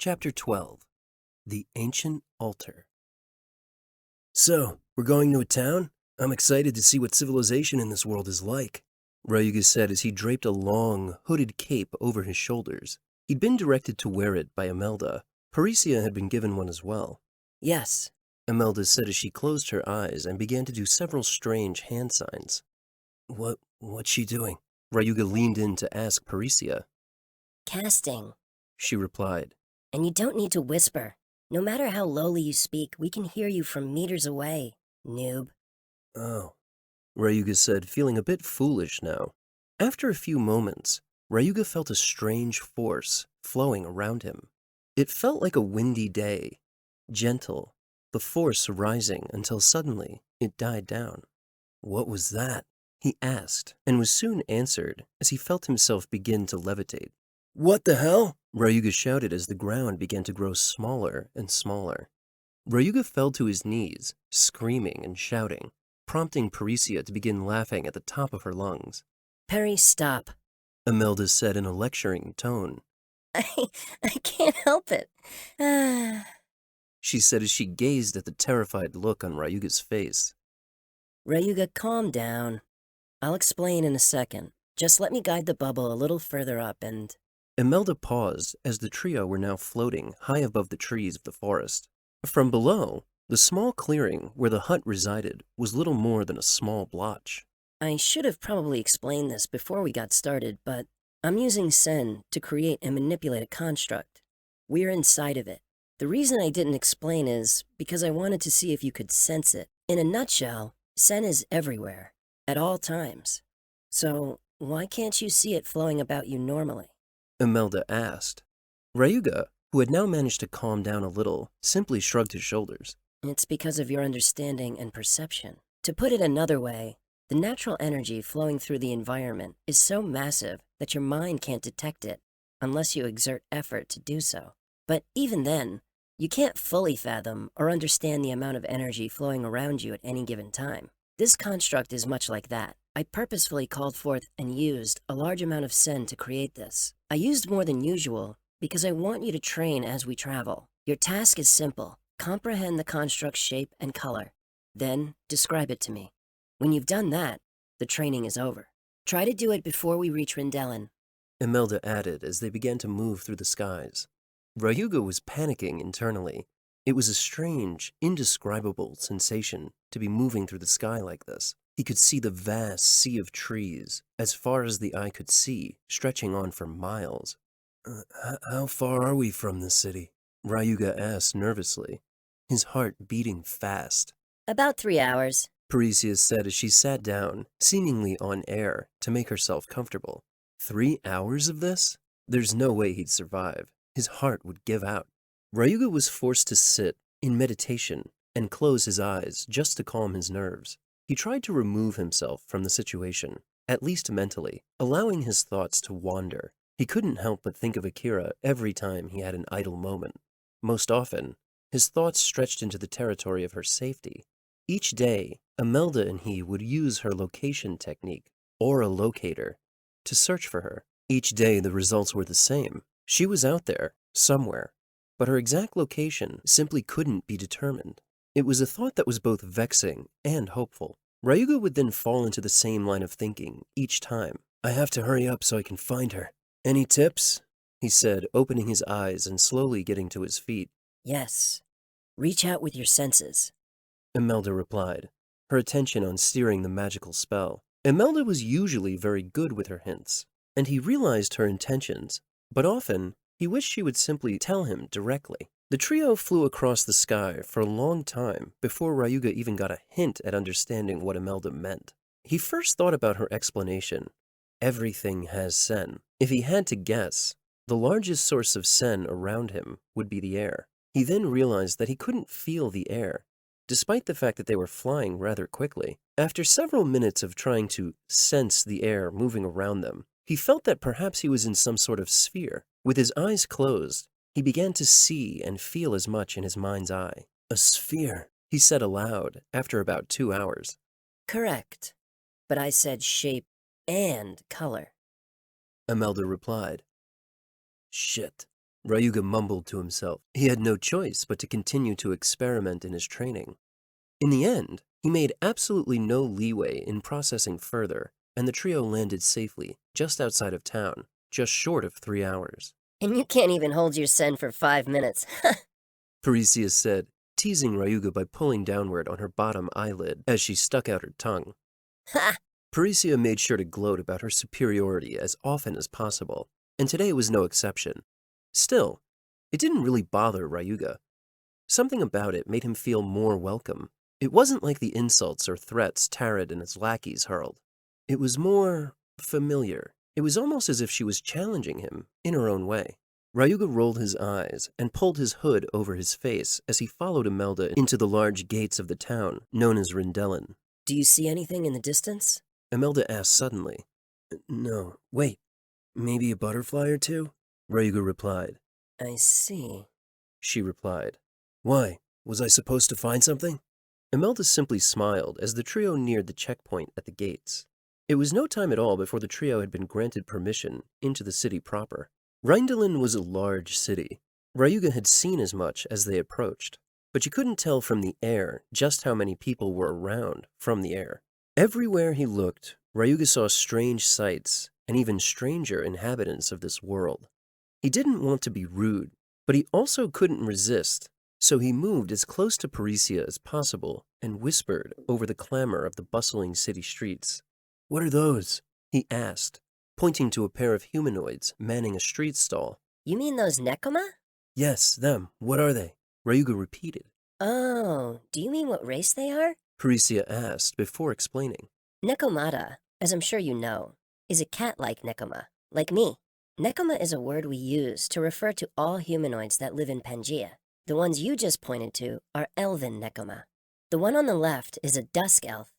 Chapter 12. The Ancient Altar. So, we're going to a town? I'm excited to see what civilization in this world is like, Ryuga said as he draped a long, hooded cape over his shoulders. He'd been directed to wear it by Imelda. Parisia had been given one as well. Yes, Imelda said as she closed her eyes and began to do several strange hand signs. What's she doing? Ryuga leaned in to ask Parisia. Casting, She replied. and you don't need to whisper. No matter how lowly you speak, we can hear you from meters away, noob. Oh, Ryuga said, feeling a bit foolish now. After a few moments, Ryuga felt a strange force flowing around him. It felt like a windy day, gentle, the force rising until suddenly it died down. What was that? He asked, and was soon answered as he felt himself begin to levitate. What the hell? Ryuga shouted as the ground began to grow smaller and smaller. Ryuga fell to his knees, screaming and shouting, prompting Parisia to begin laughing at the top of her lungs. Perry, stop. Imelda said in a lecturing tone. I can't help it. She said as she gazed at the terrified look on Ryuga's face. Ryuga, calm down. I'll explain in a second. Just let me guide the bubble a little further up and... Imelda paused as the trio were now floating high above the trees of the forest. From below, the small clearing where the hut resided was little more than a small blotch. I should have probably explained this before we got started, but I'm using Sen to create and manipulate a construct. We're inside of it. The reason I didn't explain is because I wanted to see if you could sense it. In a nutshell, Sen is everywhere, at all times. So why can't you see it flowing about you normally? Imelda asked. Ryuga, who had now managed to calm down a little, simply shrugged his shoulders. It's because of your understanding and perception. To put it another way, the natural energy flowing through the environment is so massive that your mind can't detect it unless you exert effort to do so. But even then, you can't fully fathom or understand the amount of energy flowing around you at any given time. This construct is much like that. I purposefully called forth and used a large amount of Sen to create this. I used more than usual because I want you to train as we travel. Your task is simple. Comprehend the construct's shape and color. Then describe it to me. When you've done that, the training is over. Try to do it before we reach Rindelin. Imelda added as they began to move through the skies. Ryuga was panicking internally. It was a strange, indescribable sensation to be moving through the sky like this. He could see the vast sea of trees, as far as the eye could see, stretching on for miles. How far are we from the city? Ryuga asked nervously, his heart beating fast. About 3 hours. Parisia said as she sat down, seemingly on air, to make herself comfortable. 3 hours of this? There's no way he'd survive. His heart would give out. Ryuga was forced to sit in meditation and close his eyes just to calm his nerves. He tried to remove himself from the situation, at least mentally, allowing his thoughts to wander. He couldn't help but think of Akira every time he had an idle moment. Most often, his thoughts stretched into the territory of her safety. Each day, Imelda and he would use her location technique, or a locator, to search for her. Each day the results were the same. She was out there, somewhere, but her exact location simply couldn't be determined. It was a thought that was both vexing and hopeful. Ryuga would then fall into the same line of thinking each time. I have to hurry up so I can find her. Any tips? He said, opening his eyes and slowly getting to his feet. Yes. Reach out with your senses. Imelda replied, her attention on steering the magical spell. Imelda was usually very good with her hints, and he realized her intentions, but often he wished she would simply tell him directly. The trio flew across the sky for a long time before Ryuga even got a hint at understanding what Imelda meant. He first thought about her explanation. Everything has Sen. If he had to guess, the largest source of Sen around him would be the air. He then realized that he couldn't feel the air, despite the fact that they were flying rather quickly. After several minutes of trying to sense the air moving around them, he felt that perhaps he was in some sort of sphere. With his eyes closed, he began to see and feel as much in his mind's eye. A sphere, he said aloud after about 2 hours. Correct. But I said shape and color. Imelda replied. Shit. Ryuga mumbled to himself. He had no choice but to continue to experiment in his training. In the end, he made absolutely no leeway in processing further, and the trio landed safely, just outside of town, just short of 3 hours. And you can't even hold your sen for 5 minutes. Parisia said, teasing Ryuga by pulling downward on her bottom eyelid as she stuck out her tongue. Ha! Parisia made sure to gloat about her superiority as often as possible, and today was no exception. Still, it didn't really bother Ryuga. Something about it made him feel more welcome. It wasn't like the insults or threats Tarad and his lackeys hurled. It was more familiar. It was almost as if she was challenging him in her own way. Ryuga rolled his eyes and pulled his hood over his face as he followed Imelda into the large gates of the town, known as Rindelin. Do you see anything in the distance? Imelda asked suddenly. No, wait, maybe a butterfly or two? Ryuga replied. I see. She replied. Why, was I supposed to find something? Imelda simply smiled as the trio neared the checkpoint at the gates. It was no time at all before the trio had been granted permission into the city proper. Rindelin was a large city. Ryuga had seen as much as they approached, but you couldn't tell from the air just how many people were around from the air. Everywhere he looked, Ryuga saw strange sights and even stranger inhabitants of this world. He didn't want to be rude, but he also couldn't resist, so he moved as close to Parisia as possible and whispered over the clamor of the bustling city streets. What are those? He asked, pointing to a pair of humanoids manning a street stall. You mean those Nekoma? Yes, them. What are they? Ryuga repeated. Oh, do you mean what race they are? Parisia asked before explaining. Nekomata, as I'm sure you know, is a cat-like Nekoma, like me. Nekoma is a word we use to refer to all humanoids that live in Pangaea. The ones you just pointed to are elven Nekoma. The one on the left is a dusk elf.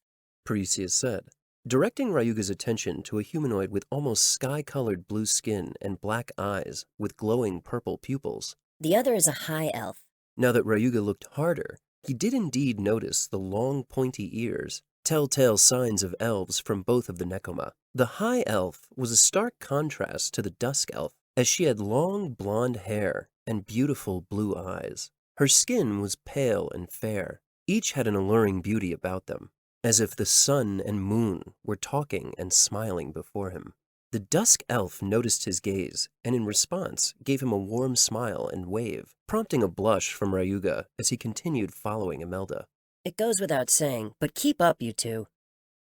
Parisia said, directing Ryuga's attention to a humanoid with almost sky-colored blue skin and black eyes with glowing purple pupils. The other is a high elf. Now that Ryuga looked harder, he did indeed notice the long pointy ears, telltale signs of elves from both of the Nekoma. The high elf was a stark contrast to the dusk elf, as she had long blonde hair and beautiful blue eyes. Her skin was pale and fair. Each had an alluring beauty about them, as if the sun and moon were talking and smiling before him. The dusk elf noticed his gaze, and in response gave him a warm smile and wave, prompting a blush from Ryuga as he continued following Imelda. It goes without saying, but keep up, you two.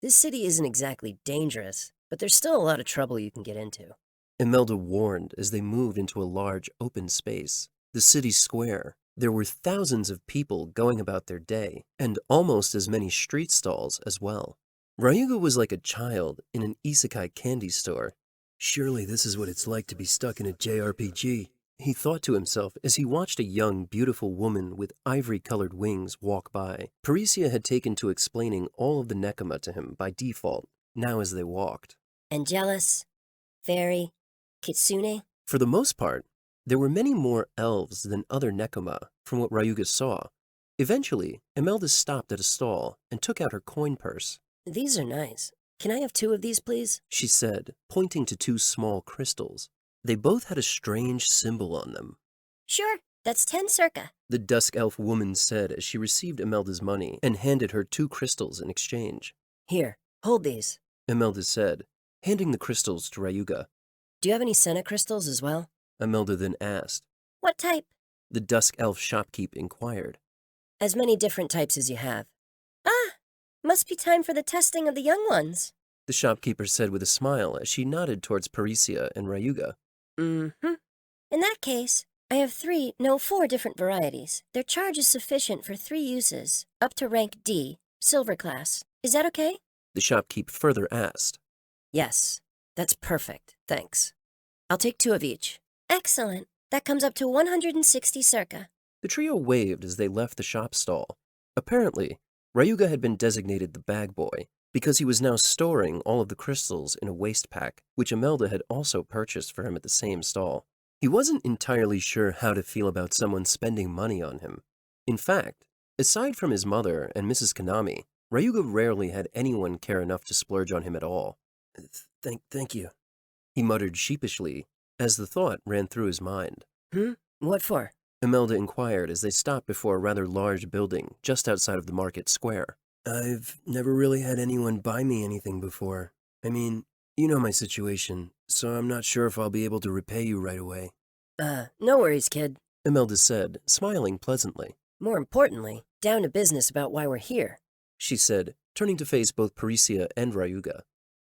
This city isn't exactly dangerous, but there's still a lot of trouble you can get into. Imelda warned as they moved into a large open space, the city square. There were thousands of people going about their day, and almost as many street stalls as well. Ryuga was like a child in an isekai candy store. Surely this is what it's like to be stuck in a JRPG, he thought to himself as he watched a young, beautiful woman with ivory-colored wings walk by. Parisia had taken to explaining all of the Nekoma to him by default, now as they walked. Angelus, Fairy, Kitsune. For the most part, there were many more elves than other Nekoma from what Ryuga saw. Eventually, Imelda stopped at a stall and took out her coin purse. These are nice. Can I have 2 of these, please? She said, pointing to 2 small crystals. They both had a strange symbol on them. Sure, that's 10 circa. The dusk elf woman said as she received Imelda's money and handed her 2 crystals in exchange. Here, hold these. Imelda said, handing the crystals to Ryuga. Do you have any Senna crystals as well? Imelda then asked. What type? The dusk elf shopkeep inquired. As many different types as you have. Ah, must be time for the testing of the young ones. The shopkeeper said with a smile as she nodded towards Parisia and Ryuga. Mm-hmm. In that case, I have 4 different varieties. Their charge is sufficient for 3 uses, up to rank D, silver class. Is that okay? The shopkeep further asked. Yes, that's perfect, thanks. I'll take 2 of each. Excellent. That comes up to 160 circa. The trio waved as they left the shop stall. Apparently, Ryuga had been designated the bag boy because he was now storing all of the crystals in a waste pack, which Imelda had also purchased for him at the same stall. He wasn't entirely sure how to feel about someone spending money on him. In fact, aside from his mother and Mrs. Konami, Ryuga rarely had anyone care enough to splurge on him at all. Thank you, he muttered sheepishly as the thought ran through his mind. What for? Imelda inquired as they stopped before a rather large building just outside of the market square. I've never really had anyone buy me anything before. I mean, you know my situation, so I'm not sure if I'll be able to repay you right away. No worries, kid. Imelda said, smiling pleasantly. More importantly, down to business about why we're here. She said, turning to face both Parisia and Ryuga.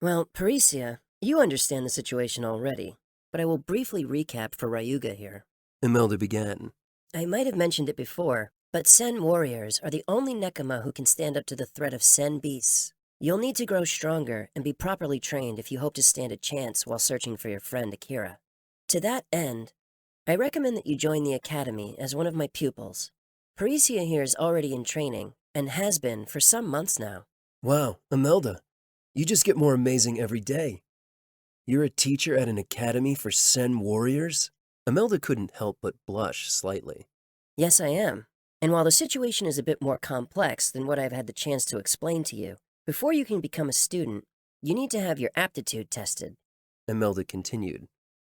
Well, Parisia, you understand the situation already, but I will briefly recap for Ryuga here. Imelda began. I might have mentioned it before, but Sen warriors are the only Nekoma who can stand up to the threat of Sen beasts. You'll need to grow stronger and be properly trained if you hope to stand a chance while searching for your friend Akira. To that end, I recommend that you join the academy as one of my pupils. Parisia here is already in training, and has been for some months now. Wow, Imelda, you just get more amazing every day. You're a teacher at an academy for Sen warriors? Imelda couldn't help but blush slightly. Yes, I am. And while the situation is a bit more complex than what I've had the chance to explain to you, before you can become a student, you need to have your aptitude tested. Imelda continued.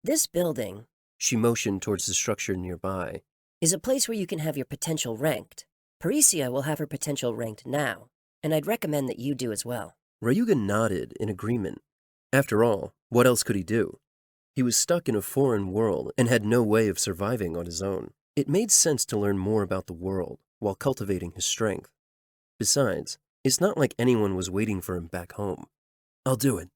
This building, She motioned towards the structure nearby. is a place where you can have your potential ranked. Parisia will have her potential ranked now, and I'd recommend that you do as well. Ryuga nodded in agreement. After all, what else could he do? He was stuck in a foreign world and had no way of surviving on his own. It made sense to learn more about the world while cultivating his strength. Besides, it's not like anyone was waiting for him back home. I'll do it,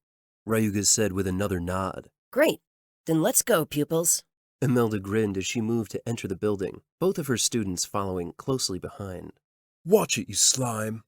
Ryuga said with another nod. Great. Then let's go, pupils. Imelda grinned as she moved to enter the building, both of her students following closely behind. Watch it, you slime.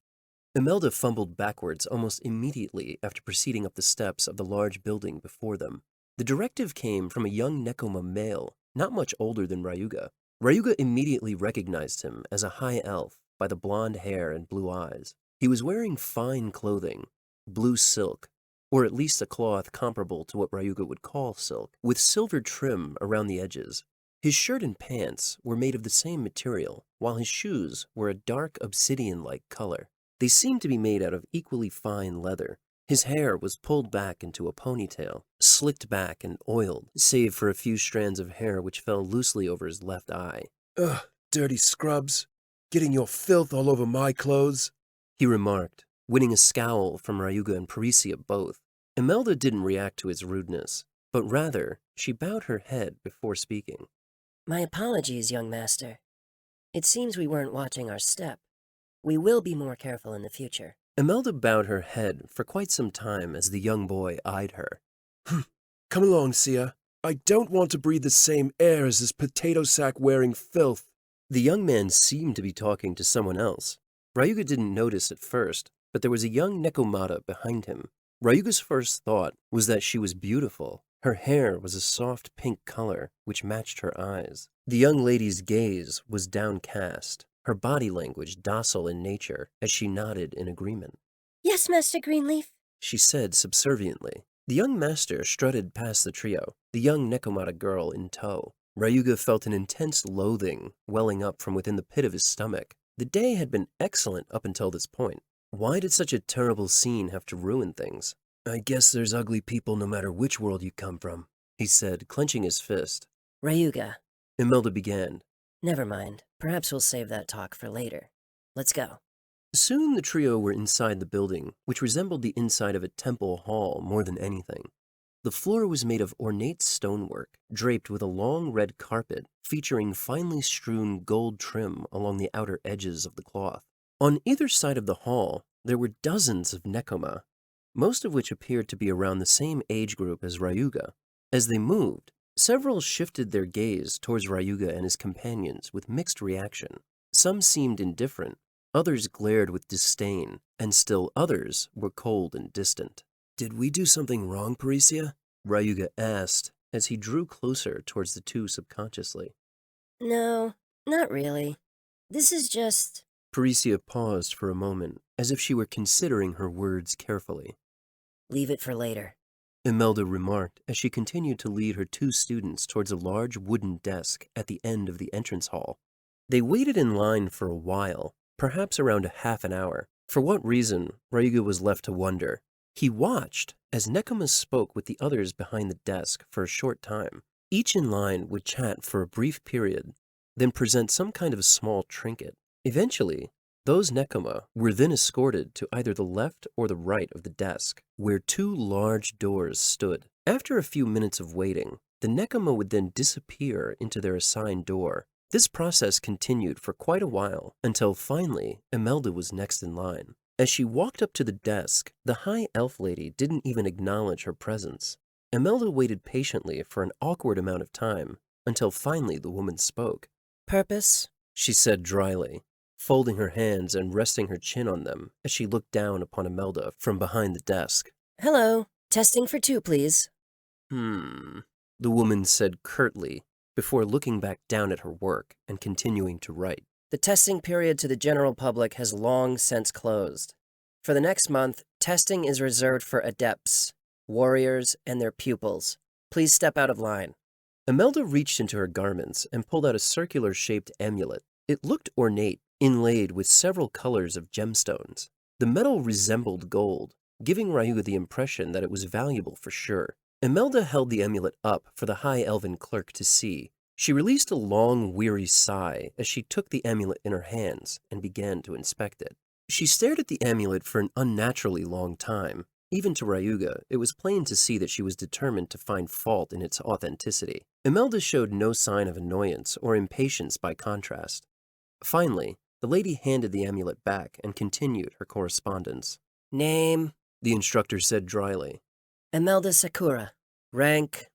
Imelda fumbled backwards almost immediately after proceeding up the steps of the large building before them. The directive came from a young Nekoma male, not much older than Ryuga. Ryuga immediately recognized him as a high elf by the blonde hair and blue eyes. He was wearing fine clothing, blue silk, or at least a cloth comparable to what Ryuga would call silk, with silver trim around the edges. His shirt and pants were made of the same material, while his shoes were a dark obsidian-like color. They seemed to be made out of equally fine leather. His hair was pulled back into a ponytail, slicked back and oiled, save for a few strands of hair which fell loosely over his left eye. Ugh, dirty scrubs. Getting your filth all over my clothes. He remarked, winning a scowl from Ryuga and Parisia both. Imelda didn't react to his rudeness, but rather, she bowed her head before speaking. My apologies, young master. It seems we weren't watching our step. We will be more careful in the future. Imelda bowed her head for quite some time as the young boy eyed her. Come along, Sia. I don't want to breathe the same air as this potato sack wearing filth. The young man seemed to be talking to someone else. Ryuga didn't notice at first, but there was a young Nekomata behind him. Ryuga's first thought was that she was beautiful. Her hair was a soft pink color, which matched her eyes. The young lady's gaze was downcast, her body language docile in nature, as she nodded in agreement. Yes, Master Greenleaf. She said subserviently. The young master strutted past the trio, the young Nekomata girl in tow. Ryuga felt an intense loathing welling up from within the pit of his stomach. The day had been excellent up until this point. Why did such a terrible scene have to ruin things? I guess there's ugly people no matter which world you come from, he said, clenching his fist. Ryuga, Imelda began. never mind. Perhaps we'll save that talk for later. Let's go. Soon the trio were inside the building, which resembled the inside of a temple hall more than anything. The floor was made of ornate stonework, draped with a long red carpet, featuring finely strewn gold trim along the outer edges of the cloth. On either side of the hall, there were dozens of Nekoma, most of which appeared to be around the same age group as Ryuga. As they moved, several shifted their gaze towards Ryuga and his companions with mixed reaction. Some seemed indifferent, others glared with disdain, and still others were cold and distant. Did we do something wrong, Parisia? Ryuga asked as he drew closer towards the two subconsciously. No, not really. This is just... Parisia paused for a moment, as if she were considering her words carefully. Leave it for later. Imelda remarked as she continued to lead her two students towards a large wooden desk at the end of the entrance hall. They waited in line for a while, perhaps around a half an hour. For what reason, Ryuga was left to wonder. He watched as Nekoma spoke with the others behind the desk for a short time. Each in line would chat for a brief period, then present some kind of a small trinket. Eventually, those nekoma were then escorted to either the left or the right of the desk, where two large doors stood. After a few minutes of waiting, the nekoma would then disappear into their assigned door. This process continued for quite a while, until finally, Imelda was next in line. As she walked up to the desk, the high elf lady didn't even acknowledge her presence. Imelda waited patiently for an awkward amount of time, until finally the woman spoke. Purpose? She said dryly, folding her hands and resting her chin on them as she looked down upon Imelda from behind the desk. Hello. Testing for 2, please. The woman said curtly, before looking back down at her work and continuing to write. The testing period to the general public has long since closed. For the next month, testing is reserved for adepts, warriors, and their pupils. Please step out of line. Imelda reached into her garments and pulled out a circular-shaped amulet. It looked ornate, inlaid with several colors of gemstones. The metal resembled gold, giving Ryuga the impression that it was valuable for sure. Imelda held the amulet up for the high elven clerk to see. She released a long, weary sigh as she took the amulet in her hands and began to inspect it. She stared at the amulet for an unnaturally long time. Even to Ryuga, it was plain to see that she was determined to find fault in its authenticity. Imelda showed no sign of annoyance or impatience by contrast. Finally, the lady handed the amulet back and continued her correspondence. Name? The instructor said dryly. Imelda Sakura. Rank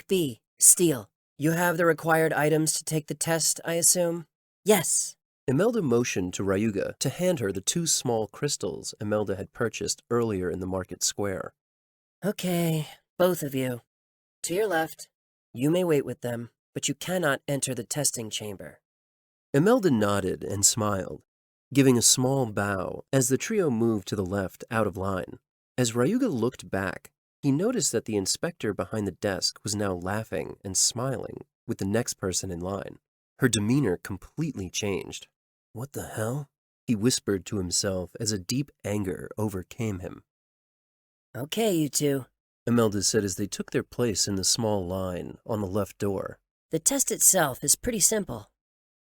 B. Steel. You have the required items to take the test, I assume? Yes. Imelda motioned to Ryuga to hand her the 2 small crystals Imelda had purchased earlier in the market square. Okay, both of you. To your left. You may wait with them, but you cannot enter the testing chamber. Imelda nodded and smiled, giving a small bow as the trio moved to the left out of line. As Ryuga looked back, he noticed that the inspector behind the desk was now laughing and smiling with the next person in line. Her demeanor completely changed. What the hell? He whispered to himself as a deep anger overcame him. Okay, you two. Imelda said as they took their place in the small line on the left door. The test itself is pretty simple.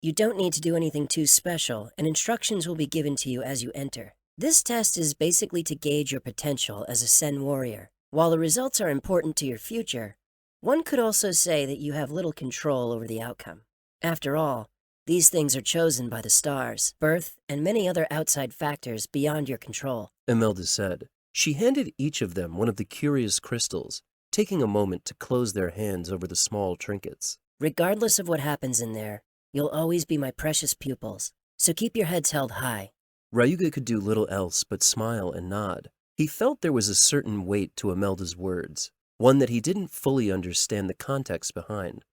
You don't need to do anything too special, and instructions will be given to you as you enter. This test is basically to gauge your potential as a Sen warrior. While the results are important to your future, one could also say that you have little control over the outcome. After all, these things are chosen by the stars, birth, and many other outside factors beyond your control. Imelda said. She handed each of them one of the curious crystals, taking a moment to close their hands over the small trinkets. Regardless of what happens in there, you'll always be my precious pupils, so keep your heads held high. Ryuga could do little else but smile and nod. He felt there was a certain weight to Imelda's words, one that he didn't fully understand the context behind.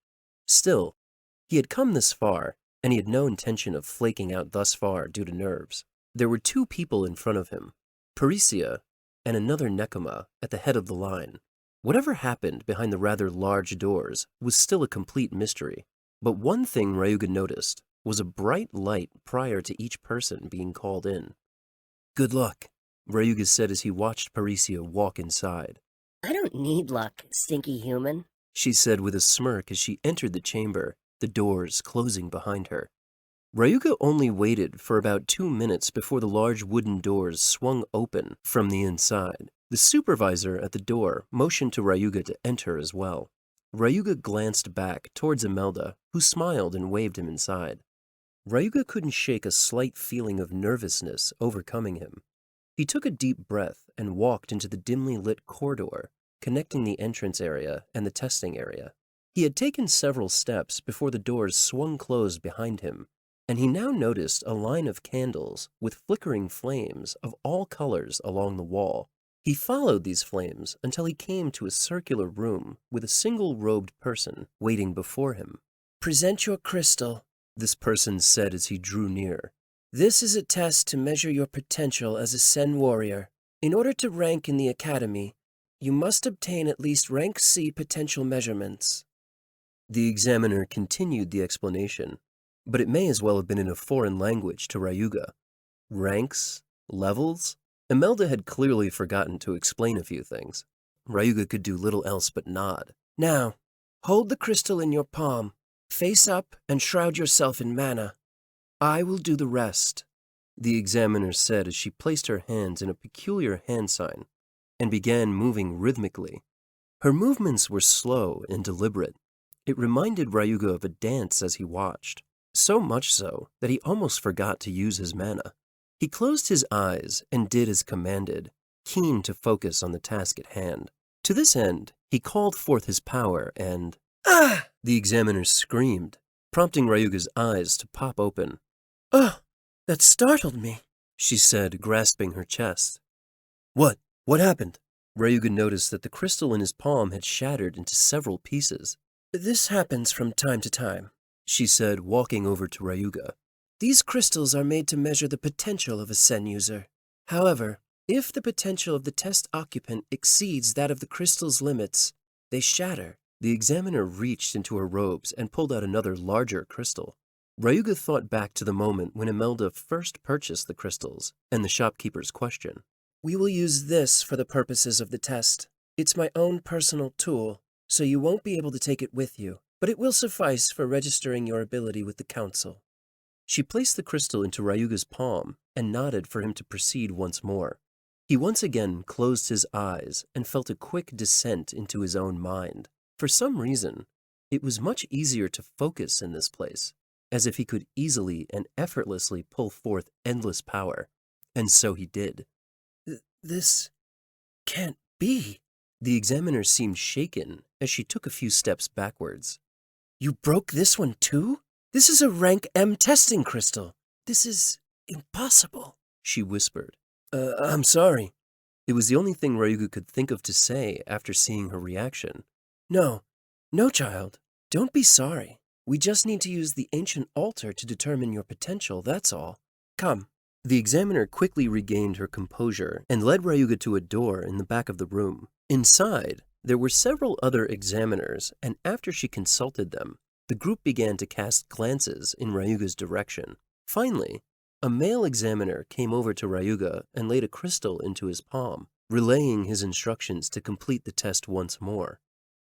Still, he had come this far, and he had no intention of flaking out thus far due to nerves. There were 2 people in front of him, Parisia and another nekoma at the head of the line. Whatever happened behind the rather large doors was still a complete mystery. But one thing Ryuga noticed was a bright light prior to each person being called in. Good luck, Ryuga said as he watched Parisia walk inside. I don't need luck, stinky human, She said with a smirk as she entered the chamber, the doors closing behind her. Ryuga only waited for about 2 minutes before the large wooden doors swung open from the inside. The supervisor at the door motioned to Ryuga to enter as well. Ryuga glanced back towards Imelda, who smiled and waved him inside. Ryuga couldn't shake a slight feeling of nervousness overcoming him. He took a deep breath and walked into the dimly lit corridor, connecting the entrance area and the testing area. He had taken several steps before the doors swung closed behind him, and he now noticed a line of candles with flickering flames of all colors along the wall. He followed these flames until he came to a circular room with a single robed person waiting before him. Present your crystal, this person said as he drew near. This is a test to measure your potential as a Sen warrior. In order to rank in the academy, you must obtain at least rank C potential measurements. The examiner continued the explanation, but it may as well have been in a foreign language to Ryuga. Ranks? Levels? Imelda had clearly forgotten to explain a few things. Ryuga could do little else but nod. Now, Hold the crystal in your palm, face up, and shroud yourself in mana. I will do the rest, the examiner said as she placed her hands in a peculiar hand sign and began moving rhythmically. Her movements were slow and deliberate. It reminded Ryuga of a dance as he watched, so much so that he almost forgot to use his mana. He closed his eyes and did as commanded, keen to focus on the task at hand. To this end, he called forth his power and... "Ah!" the examiner screamed, prompting Ryuga's eyes to pop open. "Oh, that startled me," she said, grasping her chest. What? What happened?" Ryuga noticed that the crystal in his palm had shattered into several pieces. "This happens from time to time," she said, walking over to Ryuga. "These crystals are made to measure the potential of a Sen user. However, if the potential of the test occupant exceeds that of the crystal's limits, they shatter." The examiner reached into her robes and pulled out another larger crystal. Ryuga thought back to the moment when Imelda first purchased the crystals and the shopkeeper's question. "We will use this for the purposes of the test. It's my own personal tool, so you won't be able to take it with you, but it will suffice for registering your ability with the council." She placed the crystal into Ryuga's palm and nodded for him to proceed once more. He once again closed his eyes and felt a quick descent into his own mind. For some reason, it was much easier to focus in this place, as if he could easily and effortlessly pull forth endless power. And so he did. This can't be." The examiner seemed shaken as she took a few steps backwards. "You broke this one too? This is a rank M testing crystal. This is impossible," she whispered. I'm sorry." It was the only thing Ryuga could think of to say after seeing her reaction. No, child. Don't be sorry. We just need to use the ancient altar to determine your potential, that's all. Come." The examiner quickly regained her composure and led Ryuga to a door in the back of the room. Inside, there were several other examiners, and after she consulted them, the group began to cast glances in Ryuga's direction. Finally, a male examiner came over to Ryuga and laid a crystal into his palm, relaying his instructions to complete the test once more.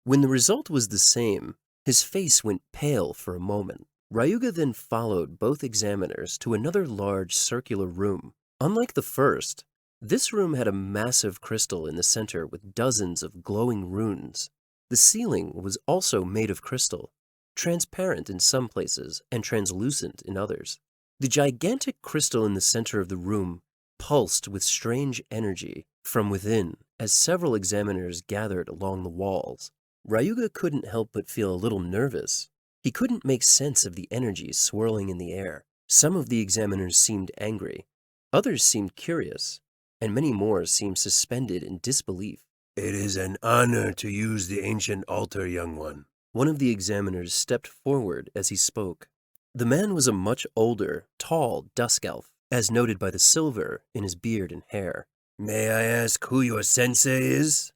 When the result was the same, his face went pale for a moment. Ryuga then followed both examiners to another large circular room. Unlike the first, this room had a massive crystal in the center with dozens of glowing runes. The ceiling was also made of crystal, transparent in some places and translucent in others. The gigantic crystal in the center of the room pulsed with strange energy from within as several examiners gathered along the walls. Ryuga couldn't help but feel a little nervous. He couldn't make sense of the energy swirling in the air. Some of the examiners seemed angry, others seemed curious, and many more seemed suspended in disbelief. "It is an honor to use the ancient altar, young one." One of the examiners stepped forward as he spoke. The man was a much older, tall dusk elf, as noted by the silver in his beard and hair. "May I ask who your sensei is?"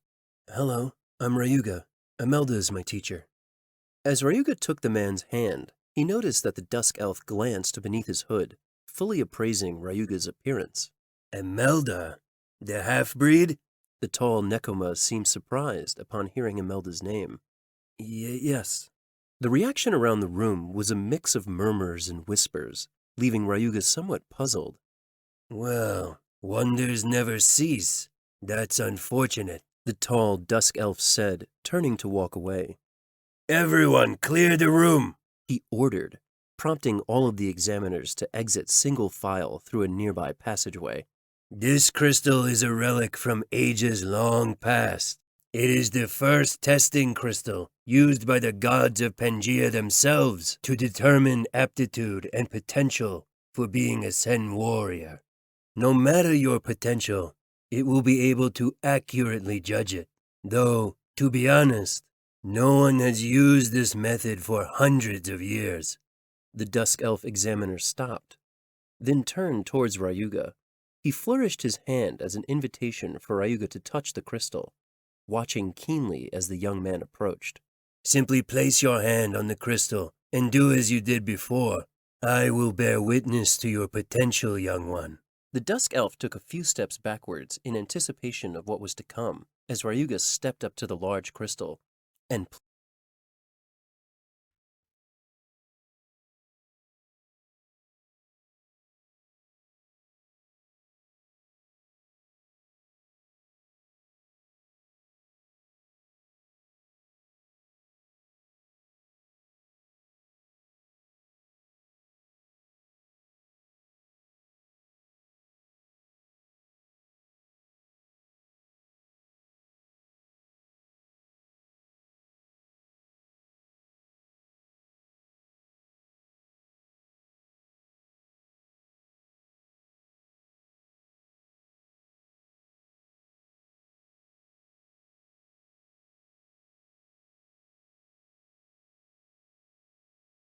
"Hello, I'm Ryuga. Imelda is my teacher." As Ryuga took the man's hand, he noticed that the dusk elf glanced beneath his hood, fully appraising Ryuga's appearance. "Imelda, the half-breed?" The tall Nekoma seemed surprised upon hearing Imelda's name. Yes. The reaction around the room was a mix of murmurs and whispers, leaving Ryuga somewhat puzzled. "Well, wonders never cease. That's unfortunate," the tall dusk elf said, turning to walk away. "Everyone clear the room," he ordered, prompting all of the examiners to exit single file through a nearby passageway. "This crystal is a relic from ages long past. It is the first testing crystal used by the gods of Pangaea themselves to determine aptitude and potential for being a Sen warrior. No matter your potential, it will be able to accurately judge it. Though, to be honest, no one has used this method for hundreds of years." The dusk elf examiner stopped, then turned towards Ryuga. He flourished his hand as an invitation for Ryuga to touch the crystal, watching keenly as the young man approached. "Simply place your hand on the crystal and do as you did before. I will bear witness to your potential, young one." The dusk elf took a few steps backwards in anticipation of what was to come as Ryuga stepped up to the large crystal and